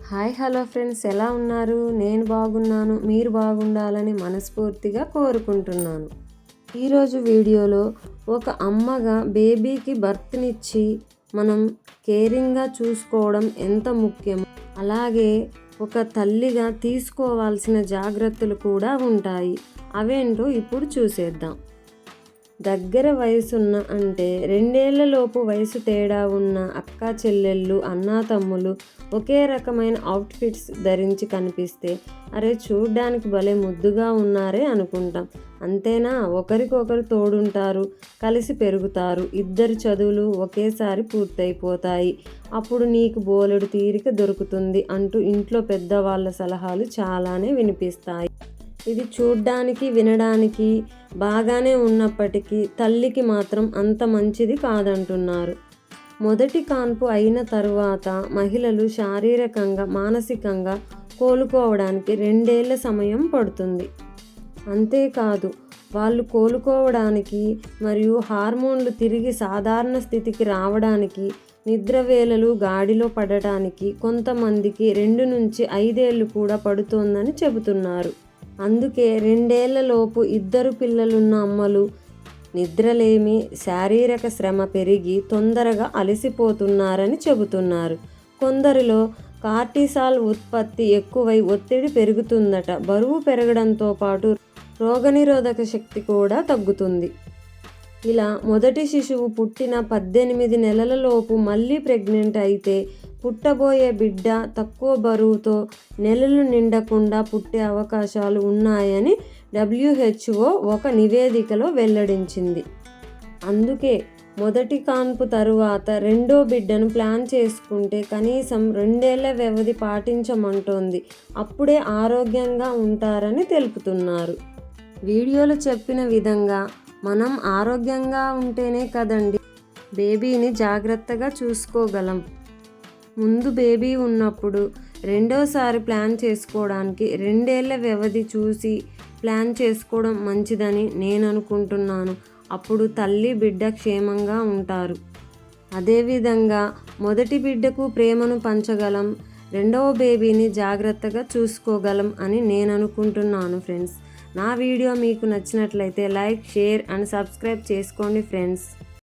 Hello friends, ఎలా ఉన్నారు? నేను బాగున్నాను. మీరు బాగుండాలని మనస్ఫూర్తిగా కోరుకుంటున్నాను. ఈరోజు వీడియోలో ఒక అమ్మగా బేబీకి బర్త్నిచ్చి మనం కేరింగ్గా చూసుకోవడం ఎంత ముఖ్యమో, అలాగే ఒక తల్లిగా తీసుకోవాల్సిన జాగ్రత్తలు కూడా ఉంటాయి. అవేంటో ఇప్పుడు చూసేద్దాం. దగ్గర వయసున్న అంటే 2 ఏళ్లలోపు వయసు తేడా ఉన్న అక్క చెల్లెళ్ళు, అన్నా తమ్ముళ్ళు ఒకే రకమైన అవుట్ఫిట్స్ ధరించి కనిపిస్తే అరే చూడ్డానికి భలే ముద్దుగా ఉన్నారే అనుకుంటాం. అంతేనా? ఒకరికొకరు తోడుంటారు, కలిసి పెరుగుతారు, ఇద్దరి చదువులు ఒకేసారి పూర్తయిపోతాయి, అప్పుడు నీకు బోలెడు తీరిక దొరుకుతుంది అంటూ ఇంట్లో పెద్దవాళ్ళ సలహాలు చాలానే వినిపిస్తాయి. ఇది చూడ్డానికి వినడానికి బాగానే ఉన్నప్పటికీ తల్లికి మాత్రం అంత మంచిది కాదంటున్నారు. మొదటి కాన్పు అయిన తరువాత మహిళలు శారీరకంగా, మానసికంగా కోలుకోవడానికి 2 ఏళ్ల సమయం పడుతుంది. అంతేకాదు, వాళ్ళు కోలుకోవడానికి మరియు హార్మోన్లు తిరిగి సాధారణ స్థితికి రావడానికి, నిద్రవేళలు గాడిలో పడటానికి కొంతమందికి 2 నుంచి 5 ఏళ్ళు కూడా పడుతోందని చెబుతున్నారు. అందుకే 2 ఏళ్లలోపు ఇద్దరు పిల్లలున్న అమ్మలు నిద్రలేమి, శారీరక శ్రమ పెరిగి తొందరగా అలసిపోతున్నారని చెబుతున్నారు. కొందరిలో కార్టిసాల్ ఉత్పత్తి ఎక్కువై ఒత్తిడి పెరుగుతుందట. బరువు పెరగడంతో పాటు రోగనిరోధక శక్తి కూడా తగ్గుతుంది. ఇలా మొదటి శిశువు పుట్టిన 18 నెలలలోపు మళ్ళీ ప్రెగ్నెంట్ అయితే పుట్టబోయే బిడ్డ తక్కువ బరువుతో నెలలు నిండకుండా పుట్టే అవకాశాలు ఉన్నాయని WHO ఒక నివేదికలో వెల్లడించింది. అందుకే మొదటి కాన్పు తరువాత రెండో బిడ్డను ప్లాన్ చేసుకుంటే కనీసం 2 ఏళ్ల వ్యవధి పాటించమంటోంది. అప్పుడే ఆరోగ్యంగా ఉంటారని తెలుపుతున్నారు. వీడియోలో చెప్పిన విధంగా మనం ఆరోగ్యంగా ఉంటేనే కదండి బేబీని జాగ్రత్తగా చూసుకోగలం. ముందు బేబీ ఉన్నప్పుడు రెండోసారి ప్లాన్ చేసుకోవడానికి 2 ఏళ్ల వ్యవధి చూసి ప్లాన్ చేసుకోవడం మంచిదని నేను అనుకుంటున్నాను. అప్పుడు తల్లి, బిడ్డ క్షేమంగా ఉంటారు. అదేవిధంగా మొదటి బిడ్డకు ప్రేమను పంచగలం, రెండవ బేబీని జాగ్రత్తగా చూసుకోగలం అని నేను అనుకుంటున్నాను ఫ్రెండ్స్. నా వీడియో మీకు నచ్చినట్లయితే లైక్, షేర్ అండ్ సబ్స్క్రైబ్ చేసుకోండి ఫ్రెండ్స్.